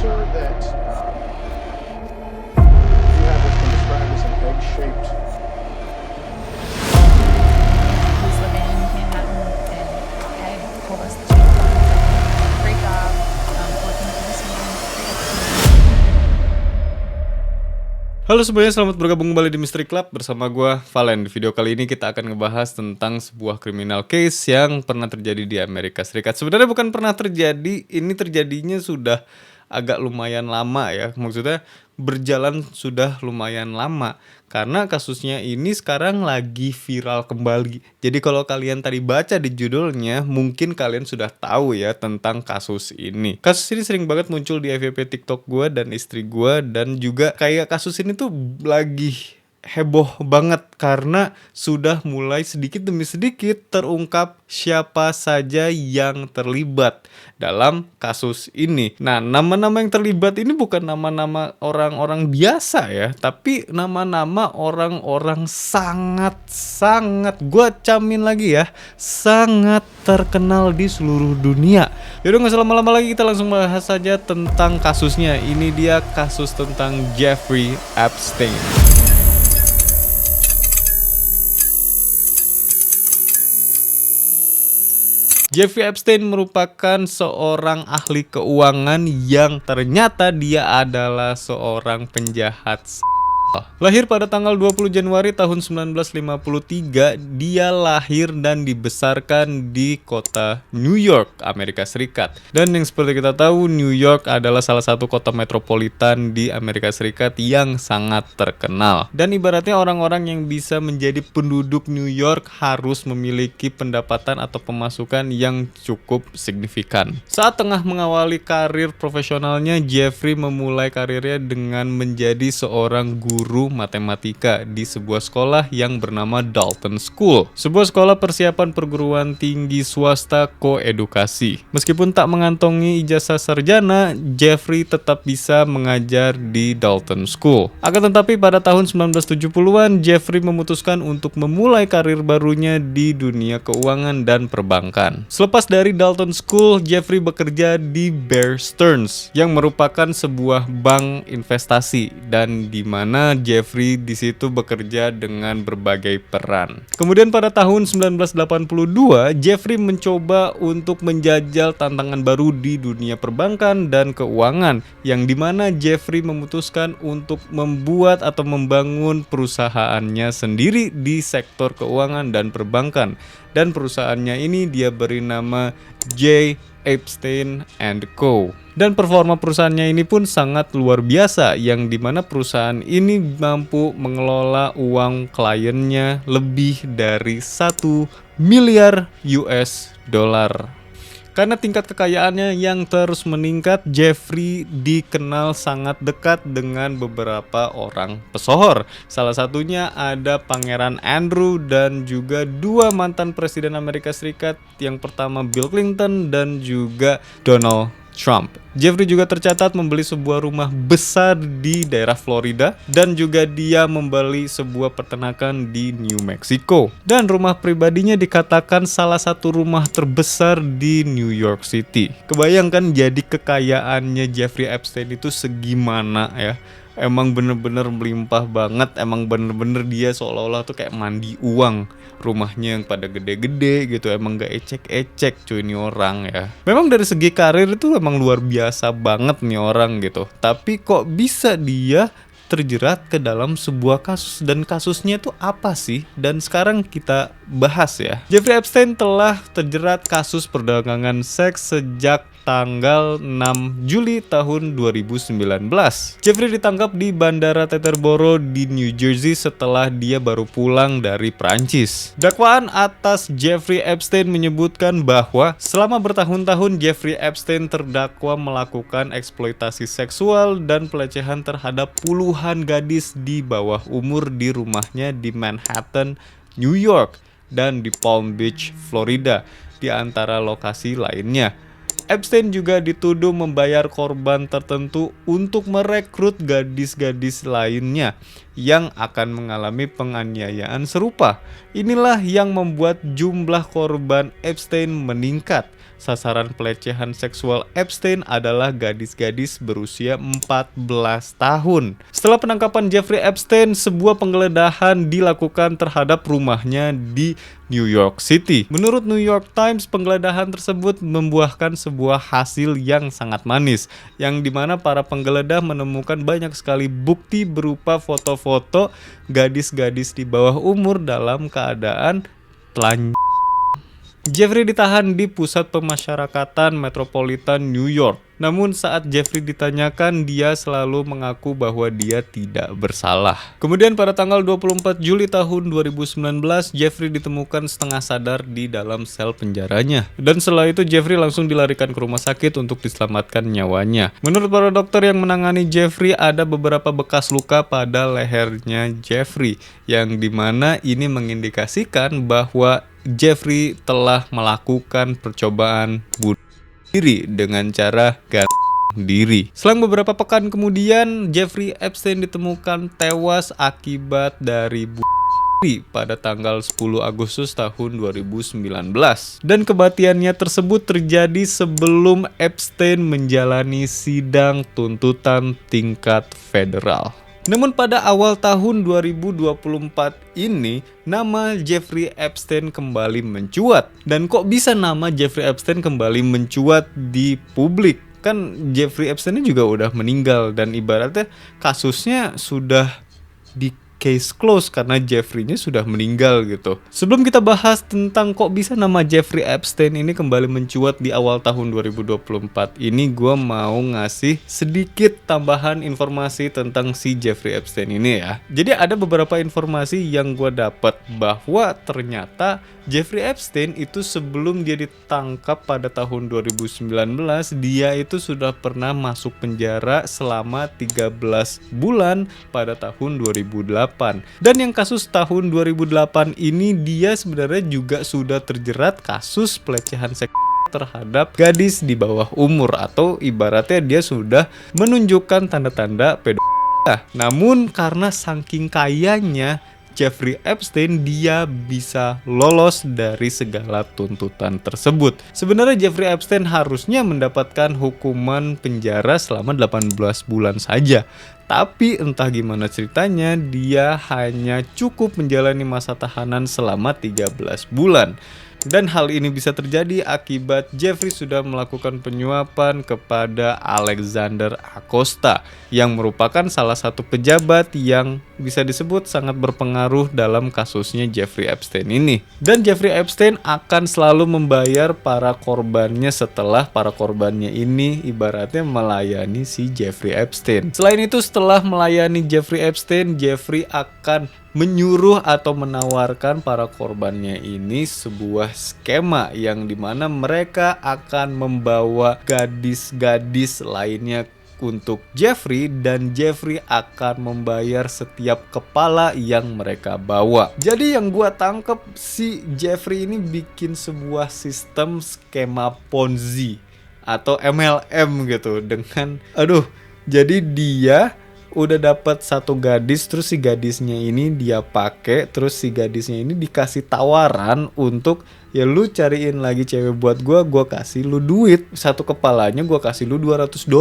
sir, that you have what's been described as an egg-shaped He's living in Manhattan, and Ed told us that she's done a great job working for this man. Halo semuanya, selamat bergabung kembali di Mystery Club bersama gue, Valen. Di video kali ini kita akan ngebahas tentang sebuah criminal case yang pernah terjadi di Amerika Serikat. Sebenarnya bukan pernah terjadi, ini terjadinya sudah agak lumayan lama ya. Maksudnya berjalan sudah lumayan lama karena kasusnya ini sekarang lagi viral kembali. Jadi kalau kalian tadi baca di judulnya, mungkin kalian sudah tahu ya tentang kasus ini. Kasus ini sering banget muncul di FYP TikTok gue dan istri gue, dan juga kayak kasus ini tuh lagi heboh banget karena sudah mulai sedikit demi sedikit terungkap siapa saja yang terlibat dalam kasus ini. Nah, nama-nama yang terlibat ini bukan nama-nama orang-orang biasa ya, tapi nama-nama orang-orang sangat-sangat, gue camin lagi ya, sangat terkenal di seluruh dunia. Yaudah gak usah lama-lama lagi, kita langsung bahas saja tentang kasusnya. Ini dia kasus tentang Jeffrey Epstein. Jeffrey Epstein merupakan seorang ahli keuangan yang ternyata dia adalah seorang penjahat. Lahir pada tanggal 20 Januari tahun 1953, dia lahir dan dibesarkan di kota New York, Amerika Serikat. Dan yang seperti kita tahu, New York adalah salah satu kota metropolitan di Amerika Serikat yang sangat terkenal. Dan ibaratnya orang-orang yang bisa menjadi penduduk New York harus memiliki pendapatan atau pemasukan yang cukup signifikan. Saat tengah mengawali karir profesionalnya, Jeffrey memulai karirnya dengan menjadi seorang guru matematika di sebuah sekolah yang bernama Dalton School, sebuah sekolah persiapan perguruan tinggi swasta koedukasi. Meskipun tak mengantongi ijazah sarjana, Jeffrey tetap bisa mengajar di Dalton School. Akan tetapi pada tahun 1970-an, Jeffrey memutuskan untuk memulai karir barunya di dunia keuangan dan perbankan. Selepas dari Dalton School, Jeffrey bekerja di Bear Stearns yang merupakan sebuah bank investasi, dan di mana Jeffrey di situ bekerja dengan berbagai peran. Kemudian pada tahun 1982, Jeffrey mencoba untuk menjajal tantangan baru di dunia perbankan dan keuangan, yang dimana Jeffrey memutuskan untuk membuat atau membangun perusahaannya sendiri di sektor keuangan dan perbankan. Dan perusahaannya ini dia beri nama J. Epstein & Co. Dan performa perusahaannya ini pun sangat luar biasa, yang dimana perusahaan ini mampu mengelola uang kliennya lebih dari 1 miliar US dollar. Karena tingkat kekayaannya yang terus meningkat, Jeffrey dikenal sangat dekat dengan beberapa orang pesohor. Salah satunya ada Pangeran Andrew dan juga 2 mantan presiden Amerika Serikat, yang pertama Bill Clinton dan juga Donald Trump. Jeffrey juga tercatat membeli sebuah rumah besar di daerah Florida, dan juga dia membeli sebuah peternakan di New Mexico. Dan rumah pribadinya dikatakan salah satu rumah terbesar di New York City. Kebayangkan jadi kekayaannya Jeffrey Epstein itu segimana ya. Emang bener-bener melimpah banget, emang bener-bener dia seolah-olah tuh kayak mandi uang. Rumahnya yang pada gede-gede gitu, emang gak ecek-ecek cuy ini orang ya. Memang dari segi karir itu emang luar biasa banget nih orang gitu. Tapi kok bisa dia terjerat ke dalam sebuah kasus, dan kasusnya itu apa sih? Dan sekarang kita bahas ya. Jeffrey Epstein telah terjerat kasus perdagangan seks sejak tanggal 6 Juli tahun 2019. Jeffrey ditangkap di Bandara Teterboro di New Jersey setelah dia baru pulang dari Prancis. Dakwaan atas Jeffrey Epstein menyebutkan bahwa selama bertahun-tahun Jeffrey Epstein terdakwa melakukan eksploitasi seksual dan pelecehan terhadap puluhan gadis di bawah umur di rumahnya di Manhattan, New York, dan di Palm Beach, Florida, di antara lokasi lainnya. Epstein juga dituduh membayar korban tertentu untuk merekrut gadis-gadis lainnya yang akan mengalami penganiayaan serupa. Inilah yang membuat jumlah korban Epstein meningkat. sasaran pelecehan seksual Epstein adalah gadis-gadis berusia 14 tahun. Setelah penangkapan Jeffrey Epstein, sebuah penggeledahan dilakukan terhadap rumahnya di New York City. Menurut New York Times, penggeledahan tersebut membuahkan sebuah hasil yang sangat manis, yang dimana para penggeledah menemukan banyak sekali bukti berupa foto-foto gadis-gadis di bawah umur dalam keadaan telanjang. Jeffrey ditahan di pusat pemasyarakatan metropolitan New York. Namun saat Jeffrey ditanyakan, dia selalu mengaku bahwa dia tidak bersalah. Kemudian pada tanggal 24 Juli tahun 2019, Jeffrey ditemukan setengah sadar di dalam sel penjaranya. Dan setelah itu Jeffrey langsung dilarikan ke rumah sakit untuk diselamatkan nyawanya. Menurut para dokter yang menangani Jeffrey, ada beberapa bekas luka pada lehernya Jeffrey, yang dimana ini mengindikasikan bahwa Jeffrey telah melakukan percobaan bunuh diri dengan cara gantung diri. Selang beberapa pekan kemudian, Jeffrey Epstein ditemukan tewas akibat dari bunuh diri pada tanggal 10 Agustus tahun 2019. Dan kematiannya tersebut terjadi sebelum Epstein menjalani sidang tuntutan tingkat federal. Namun pada awal tahun 2024 ini, nama Jeffrey Epstein kembali mencuat. Dan kok bisa nama Jeffrey Epstein kembali mencuat di publik? Kan Jeffrey Epstein ini juga udah meninggal dan ibaratnya kasusnya sudah di case close karena Jeffrey-nya sudah meninggal gitu. Sebelum kita bahas tentang kok bisa nama Jeffrey Epstein ini kembali mencuat di awal tahun 2024 ini, gue mau ngasih sedikit tambahan informasi tentang si Jeffrey Epstein ini ya. Jadi ada beberapa informasi yang gue dapat bahwa ternyata Jeffrey Epstein itu sebelum dia ditangkap pada tahun 2019, dia itu sudah pernah masuk penjara selama 13 bulan pada tahun 2008. Dan yang kasus tahun 2008 ini dia sebenarnya juga sudah terjerat kasus pelecehan seksual terhadap gadis di bawah umur, atau ibaratnya dia sudah menunjukkan tanda-tanda pedofil. Namun karena saking kayanya Jeffrey Epstein, dia bisa lolos dari segala tuntutan tersebut. Sebenarnya Jeffrey Epstein harusnya mendapatkan hukuman penjara selama 18 bulan saja. Tapi entah gimana ceritanya, dia hanya cukup menjalani masa tahanan selama 13 bulan. Dan hal ini bisa terjadi akibat Jeffrey sudah melakukan penyuapan kepada Alexander Acosta, yang merupakan salah satu pejabat yang bisa disebut sangat berpengaruh dalam kasusnya Jeffrey Epstein ini. Dan Jeffrey Epstein akan selalu membayar para korbannya setelah para korbannya ini ibaratnya melayani si Jeffrey Epstein. Selain itu, setelah melayani Jeffrey Epstein, Jeffrey akan menyuruh atau menawarkan para korbannya ini sebuah skema yang dimana mereka akan membawa gadis-gadis lainnya untuk Jeffrey, dan Jeffrey akan membayar setiap kepala yang mereka bawa. Jadi yang gua tangkep, si Jeffrey ini bikin sebuah sistem skema Ponzi atau MLM gitu dengan jadi dia udah dapat satu gadis, terus si gadisnya ini dia pakai, terus si gadisnya ini dikasih tawaran untuk ya lu cariin lagi cewek buat gua kasih lu duit, satu kepalanya gua kasih lu $200.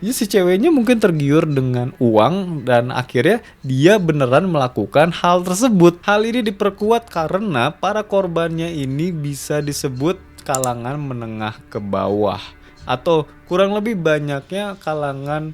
Ya si ceweknya mungkin tergiur dengan uang dan akhirnya dia beneran melakukan hal tersebut. Hal ini diperkuat karena para korbannya ini bisa disebut kalangan menengah ke bawah, atau kurang lebih banyaknya kalangan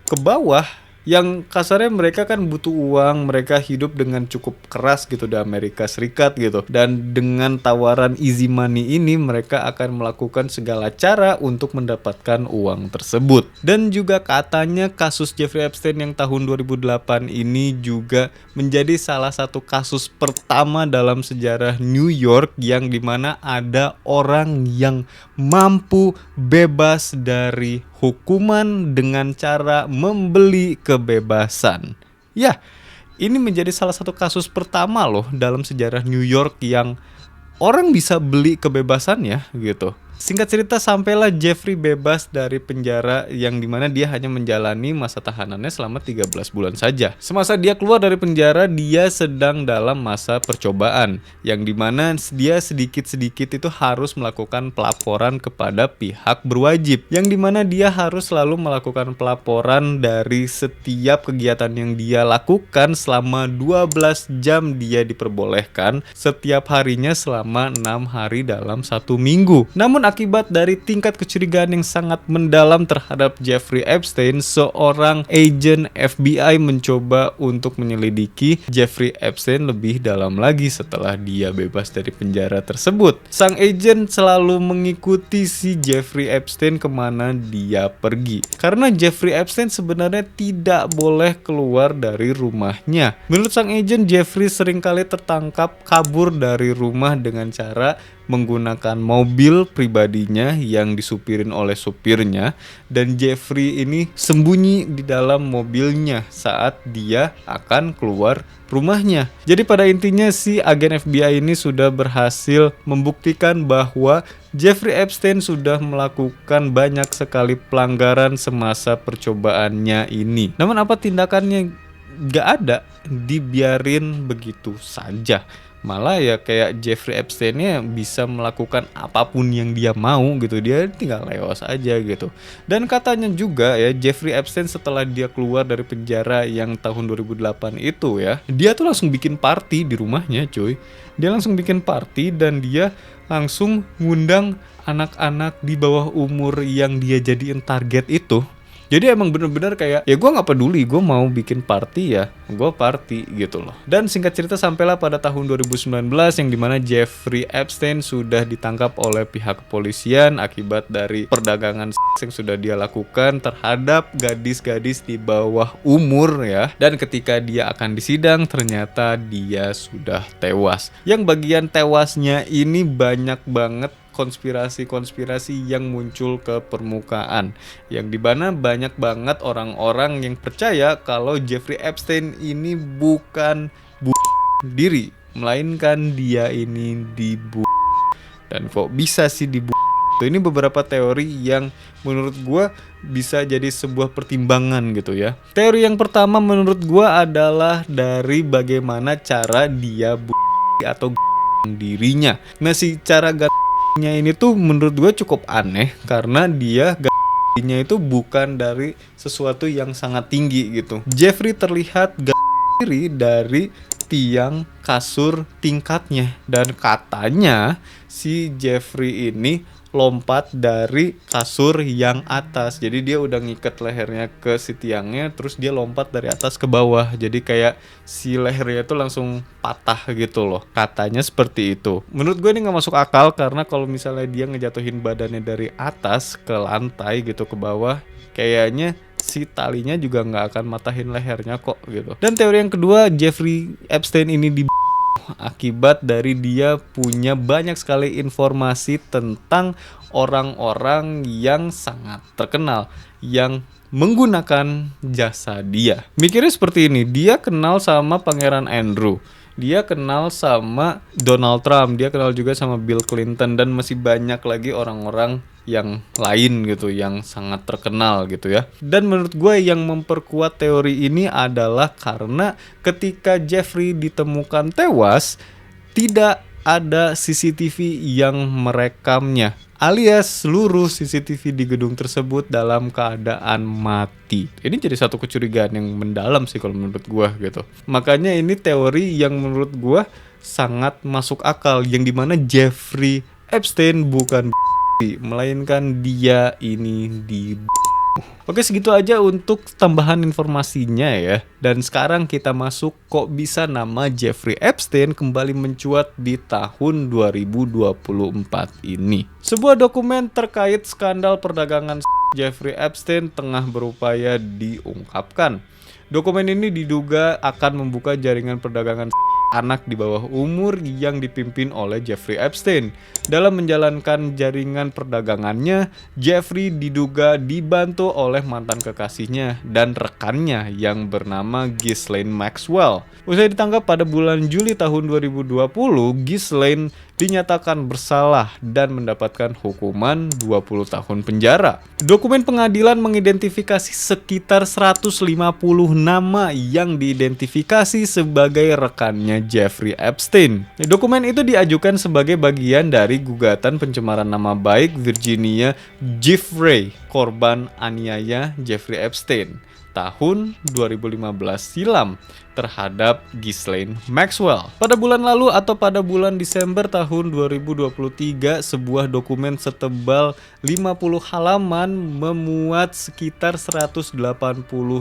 ke bawah, yang kasarnya mereka kan butuh uang, mereka hidup dengan cukup keras gitu di Amerika Serikat gitu. Dan dengan tawaran easy money ini, mereka akan melakukan segala cara untuk mendapatkan uang tersebut. Dan juga katanya kasus Jeffrey Epstein yang tahun 2008 ini juga menjadi salah satu kasus pertama dalam sejarah New York yang dimana ada orang yang mampu bebas dari hukuman dengan cara membeli kebebasan. Ya, ini menjadi salah satu kasus pertama loh dalam sejarah New York yang orang bisa beli kebebasannya gitu. Singkat cerita, sampailah Jeffrey bebas dari penjara yang dimana dia hanya menjalani masa tahanannya selama 13 bulan saja. Semasa dia keluar dari penjara, dia sedang dalam masa percobaan, yang dimana dia sedikit-sedikit itu harus melakukan pelaporan kepada pihak berwajib, yang dimana dia harus selalu melakukan pelaporan dari setiap kegiatan yang dia lakukan selama 12 jam dia diperbolehkan setiap harinya selama 6 hari dalam 1 minggu. Namun akibat dari tingkat kecurigaan yang sangat mendalam terhadap Jeffrey Epstein, seorang agen FBI mencoba untuk menyelidiki Jeffrey Epstein lebih dalam lagi setelah dia bebas dari penjara tersebut. Sang agen selalu mengikuti si Jeffrey Epstein kemana dia pergi, karena Jeffrey Epstein sebenarnya tidak boleh keluar dari rumahnya. Menurut sang agen, Jeffrey seringkali tertangkap kabur dari rumah dengan cara menggunakan mobil pribadinya yang disupirin oleh supirnya, dan Jeffrey ini sembunyi di dalam mobilnya saat dia akan keluar rumahnya. Jadi pada intinya si agen FBI ini sudah berhasil membuktikan bahwa Jeffrey Epstein sudah melakukan banyak sekali pelanggaran semasa percobaannya ini. Namun apa tindakannya? Gak ada, dibiarin begitu saja. Malah ya kayak Jeffrey Epsteinnya bisa melakukan apapun yang dia mau gitu, dia tinggal lewas aja gitu. Dan katanya juga ya, Jeffrey Epstein setelah dia keluar dari penjara yang tahun 2008 itu ya, dia tuh langsung bikin party di rumahnya cuy. Dia langsung bikin party dan dia langsung ngundang anak-anak di bawah umur yang dia jadiin target itu. Jadi emang bener-bener kayak, ya gue gak peduli, gue mau bikin party ya, gue party gitu loh. Dan singkat cerita sampailah pada tahun 2019 yang dimana Jeffrey Epstein sudah ditangkap oleh pihak kepolisian akibat dari perdagangan seks yang sudah dia lakukan terhadap gadis-gadis di bawah umur ya. Dan ketika dia akan disidang, ternyata dia sudah tewas. Yang bagian tewasnya ini banyak banget konspirasi-konspirasi yang muncul ke permukaan, yang dimana banyak banget orang-orang yang percaya kalau Jeffrey Epstein ini bukan diri, melainkan dia ini dan kok bisa sih ini beberapa teori yang menurut gue bisa jadi sebuah pertimbangan gitu ya. Teori yang pertama menurut gue adalah dari bagaimana cara dia atau dirinya. Nah, si cara ini tuh menurut gue cukup aneh karena dia nya itu bukan dari sesuatu yang sangat tinggi gitu. Jeffrey terlihat diri dari tiang kasur tingkatnya, dan katanya si Jeffrey ini lompat dari kasur yang atas. Jadi dia udah ngikat lehernya ke si tiangnya, terus dia lompat dari atas ke bawah. Jadi kayak si lehernya itu langsung patah gitu loh. Katanya seperti itu. Menurut gue ini gak masuk akal, karena kalau misalnya dia ngejatuhin badannya dari atas ke lantai gitu ke bawah, kayaknya si talinya juga gak akan matahin lehernya kok gitu. Dan teori yang kedua, Jeffrey Epstein ini akibat dari dia punya banyak sekali informasi tentang orang-orang yang sangat terkenal yang menggunakan jasa dia. Mikirnya seperti ini, dia kenal sama Pangeran Andrew, dia kenal sama Donald Trump, dia kenal juga sama Bill Clinton, dan masih banyak lagi orang-orang yang lain gitu yang sangat terkenal gitu ya. Dan menurut gue yang memperkuat teori ini adalah karena ketika Jeffrey ditemukan tewas, tidak ada CCTV yang merekamnya, alias seluruh CCTV di gedung tersebut dalam keadaan mati. Ini jadi satu kecurigaan yang mendalam sih kalau menurut gue gitu. Makanya ini teori yang menurut gue sangat masuk akal, yang dimana Jeffrey Epstein bukan melainkan dia ini Oke, segitu aja untuk tambahan informasinya ya. Dan sekarang kita masuk kok bisa nama Jeffrey Epstein kembali mencuat di tahun 2024 ini. Sebuah dokumen terkait skandal perdagangan Jeffrey Epstein tengah berupaya diungkapkan. Dokumen ini diduga akan membuka jaringan perdagangan anak di bawah umur yang dipimpin oleh Jeffrey Epstein. Dalam menjalankan jaringan perdagangannya, Jeffrey diduga dibantu oleh mantan kekasihnya dan rekannya yang bernama Ghislaine Maxwell. Usai ditangkap pada bulan Juli tahun 2020, Ghislaine dinyatakan bersalah dan mendapatkan hukuman 20 tahun penjara. Dokumen pengadilan mengidentifikasi sekitar 150 nama yang diidentifikasi sebagai rekannya Jeffrey Epstein. Dokumen itu diajukan sebagai bagian dari gugatan pencemaran nama baik Virginia Giuffre, korban aniaya Jeffrey Epstein tahun 2015 silam terhadap Ghislaine Maxwell. Pada bulan lalu atau pada bulan Desember tahun 2023, sebuah dokumen setebal 50 halaman memuat sekitar 180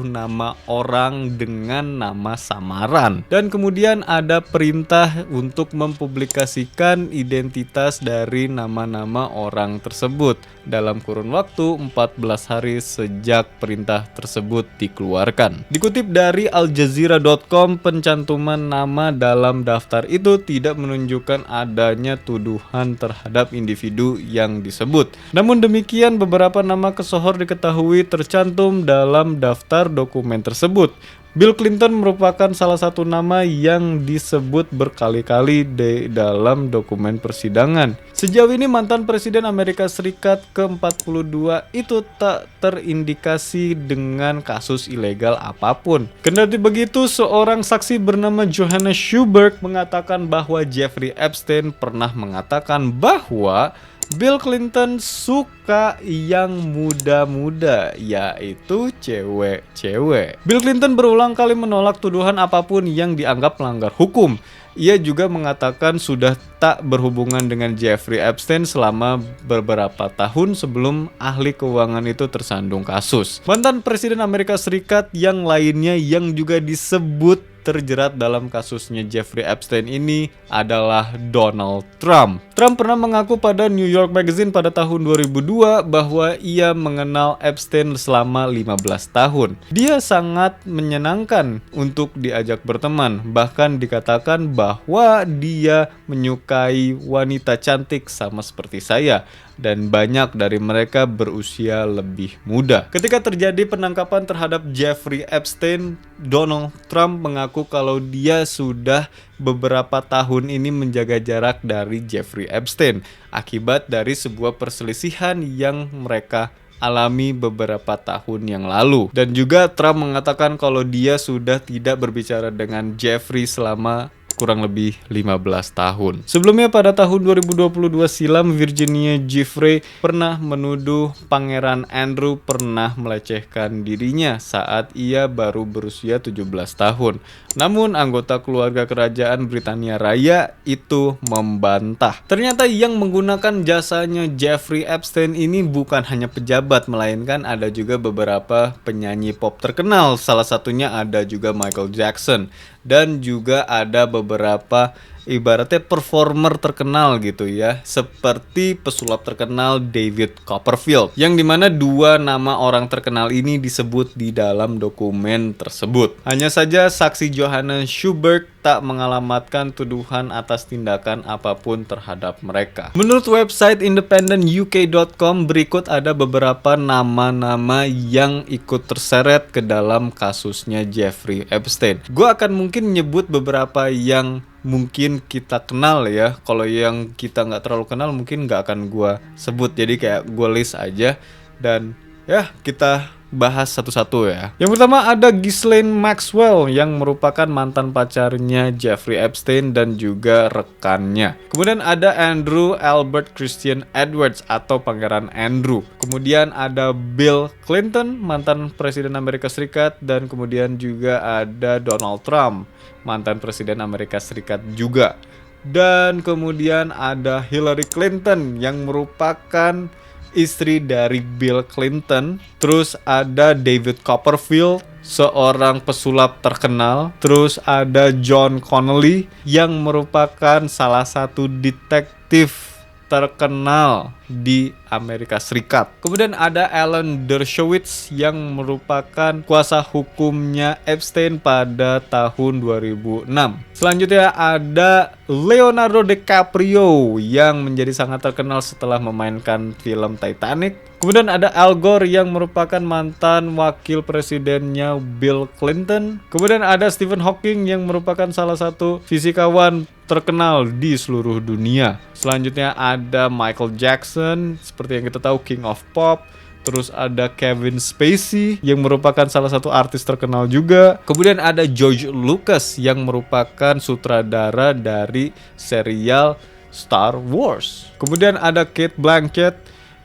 nama orang dengan nama samaran. Dan kemudian ada perintah untuk mempublikasikan identitas dari nama-nama orang tersebut dalam kurun waktu 14 hari sejak perintah tersebut dikeluarkan. Dikutip dari Aljazeera.com, pencantuman nama dalam daftar itu tidak menunjukkan adanya tuduhan terhadap individu yang disebut. Namun demikian, beberapa nama kesohor diketahui tercantum dalam daftar dokumen tersebut. Bill Clinton merupakan salah satu nama yang disebut berkali-kali di dalam dokumen persidangan. Sejauh ini mantan Presiden Amerika Serikat ke-42 itu tak terindikasi dengan kasus ilegal apapun. Kendati begitu, seorang saksi bernama Johanna Schuberg mengatakan bahwa Jeffrey Epstein pernah mengatakan bahwa Bill Clinton suka yang muda-muda, yaitu cewek-cewek. Bill Clinton berulang kali menolak tuduhan apapun yang dianggap melanggar hukum. Ia juga mengatakan sudah tak berhubungan dengan Jeffrey Epstein selama beberapa tahun sebelum ahli keuangan itu tersandung kasus. Mantan Presiden Amerika Serikat yang lainnya yang juga disebut terjerat dalam kasusnya Jeffrey Epstein ini adalah Donald Trump. Trump pernah mengaku pada New York Magazine pada tahun 2002 bahwa ia mengenal Epstein selama 15 tahun. Dia sangat menyenangkan untuk diajak berteman, bahkan dikatakan bahwa dia menyukai wanita cantik sama seperti saya, dan banyak dari mereka berusia lebih muda. Ketika terjadi penangkapan terhadap Jeffrey Epstein, Donald Trump mengaku kalau dia sudah beberapa tahun ini menjaga jarak dari Jeffrey Epstein akibat dari sebuah perselisihan yang mereka alami beberapa tahun yang lalu. Dan juga Trump mengatakan kalau dia sudah tidak berbicara dengan Jeffrey selama kurang lebih 15 tahun. Sebelumnya pada tahun 2022 silam, Virginia Giuffre pernah menuduh Pangeran Andrew pernah melecehkan dirinya saat ia baru berusia 17 tahun. Namun anggota keluarga kerajaan Britania Raya itu membantah. Ternyata yang menggunakan jasanya Jeffrey Epstein ini bukan hanya pejabat, melainkan ada juga beberapa penyanyi pop terkenal. Salah satunya ada juga Michael Jackson. Dan juga ada beberapa ibaratnya performer terkenal gitu ya, seperti pesulap terkenal David Copperfield, yang dimana dua nama orang terkenal ini disebut di dalam dokumen tersebut. Hanya saja saksi Johanna Schuberg tak mengalamatkan tuduhan atas tindakan apapun terhadap mereka. Menurut website independentuk.com, berikut ada beberapa nama-nama yang ikut terseret ke dalam kasusnya Jeffrey Epstein. Gue akan mungkin nyebut beberapa yang mungkin kita kenal ya. Kalau yang kita nggak terlalu kenal mungkin nggak akan gue sebut. Jadi kayak gue list aja dan ya kita bahas satu-satu ya. Yang pertama ada Ghislaine Maxwell yang merupakan mantan pacarnya Jeffrey Epstein dan juga rekannya. Kemudian ada Andrew Albert Christian Edwards atau Pangeran Andrew. Kemudian ada Bill Clinton, mantan Presiden Amerika Serikat, dan kemudian juga ada Donald Trump, mantan Presiden Amerika Serikat juga. Dan kemudian ada Hillary Clinton yang merupakan istri dari Bill Clinton. Terus ada David Copperfield, seorang pesulap terkenal. Terus ada John Connolly yang merupakan salah satu detektif terkenal di Amerika Serikat. Kemudian ada Alan Dershowitz yang merupakan kuasa hukumnya Epstein pada tahun 2006. Selanjutnya ada Leonardo DiCaprio yang menjadi sangat terkenal setelah memainkan film Titanic. Kemudian ada Al Gore yang merupakan mantan wakil presidennya Bill Clinton. Kemudian ada Stephen Hawking yang merupakan salah satu fisikawan terkenal di seluruh dunia. Selanjutnya ada Michael Jackson, seperti yang kita tahu King of Pop. Terus ada Kevin Spacey yang merupakan salah satu artis terkenal juga. Kemudian ada George Lucas yang merupakan sutradara dari serial Star Wars. Kemudian ada Cate Blanchett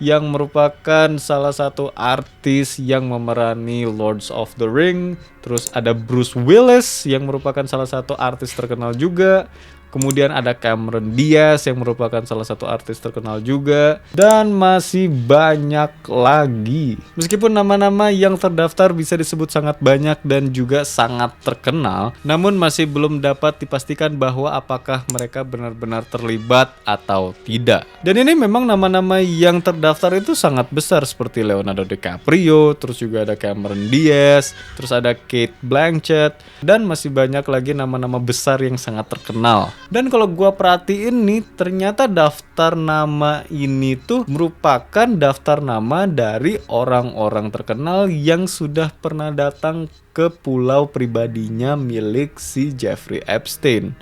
yang merupakan salah satu artis yang memerani Lords of the Ring. Terus ada Bruce Willis yang merupakan salah satu artis terkenal juga. Kemudian ada Cameron Diaz yang merupakan salah satu artis terkenal juga. Dan masih banyak lagi. Meskipun nama-nama yang terdaftar bisa disebut sangat banyak dan juga sangat terkenal, namun masih belum dapat dipastikan bahwa apakah mereka benar-benar terlibat atau tidak. Dan ini memang nama-nama yang terdaftar itu sangat besar, seperti Leonardo DiCaprio, terus juga ada Cameron Diaz, terus ada Cate Blanchett, dan masih banyak lagi nama-nama besar yang sangat terkenal. Dan kalau gua perhatiin nih, ternyata daftar nama ini tuh merupakan daftar nama dari orang-orang terkenal yang sudah pernah datang ke pulau pribadinya milik si Jeffrey Epstein.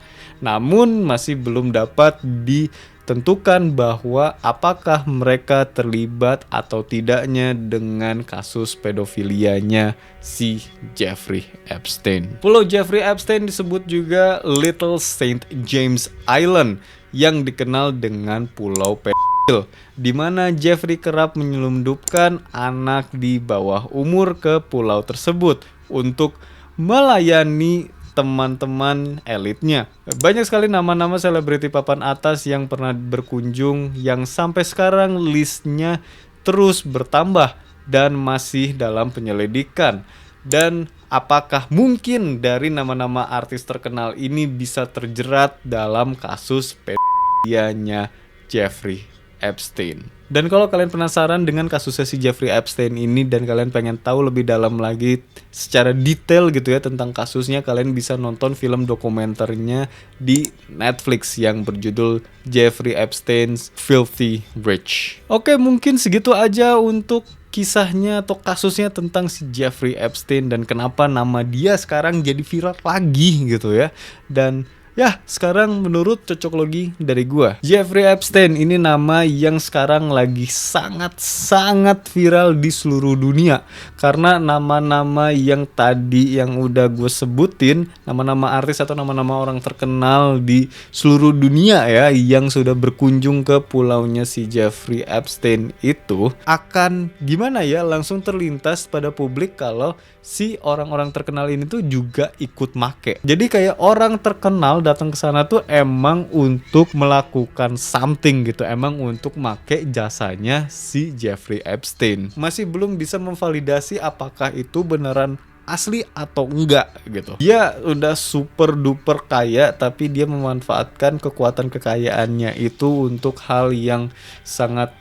Namun masih belum dapat ditentukan bahwa apakah mereka terlibat atau tidaknya dengan kasus pedofilianya si Jeffrey Epstein. Pulau Jeffrey Epstein disebut juga Little Saint James Island yang dikenal dengan Pulau Pedofil, di mana Jeffrey kerap menyelundupkan anak di bawah umur ke pulau tersebut untuk melayani teman-teman elitnya. Banyak sekali nama-nama selebriti papan atas yang pernah berkunjung yang sampai sekarang listnya terus bertambah dan masih dalam penyelidikan. Dan apakah mungkin dari nama-nama artis terkenal ini bisa terjerat dalam kasus pedofilianya Jeffrey Epstein? Dan kalau kalian penasaran dengan kasusnya si Jeffrey Epstein ini dan kalian pengen tahu lebih dalam lagi secara detail gitu ya tentang kasusnya, kalian bisa nonton film dokumenternya di Netflix yang berjudul Jeffrey Epstein's Filthy Rich. Oke, mungkin segitu aja untuk kisahnya atau kasusnya tentang si Jeffrey Epstein dan kenapa nama dia sekarang jadi viral lagi gitu ya. Dan ya, sekarang menurut cocoklogi dari gua, Jeffrey Epstein ini nama yang sekarang lagi sangat-sangat viral di seluruh dunia. Karena nama-nama yang tadi yang udah gue sebutin, nama-nama artis atau nama-nama orang terkenal di seluruh dunia ya, yang sudah berkunjung ke pulaunya si Jeffrey Epstein itu akan gimana ya, langsung terlintas pada publik kalau si orang-orang terkenal ini tuh juga ikut make. Jadi kayak orang terkenal datang ke sana tuh emang untuk melakukan something gitu, emang untuk make jasanya si Jeffrey Epstein. Masih belum bisa memvalidasi apakah itu beneran asli atau enggak gitu. Dia udah super duper kaya tapi dia memanfaatkan kekuatan kekayaannya itu untuk hal yang sangat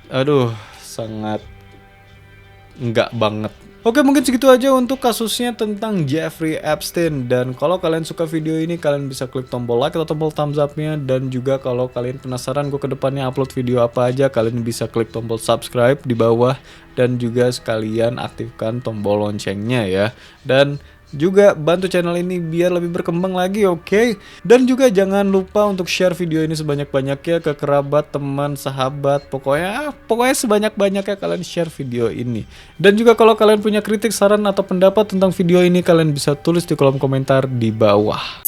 sangat enggak banget. Oke, mungkin segitu aja untuk kasusnya tentang Jeffrey Epstein. Dan kalau kalian suka video ini, kalian bisa klik tombol like atau tombol thumbs up-nya. Dan juga kalau kalian penasaran gue ke depannya upload video apa aja, kalian bisa klik tombol subscribe di bawah. Dan juga sekalian aktifkan tombol loncengnya ya. Dan juga bantu channel ini biar lebih berkembang lagi, oke? Dan juga jangan lupa untuk share video ini sebanyak-banyaknya ke kerabat, teman, sahabat, pokoknya sebanyak-banyaknya kalian share video ini. Dan juga kalau kalian punya kritik, saran atau pendapat tentang video ini, kalian bisa tulis di kolom komentar di bawah.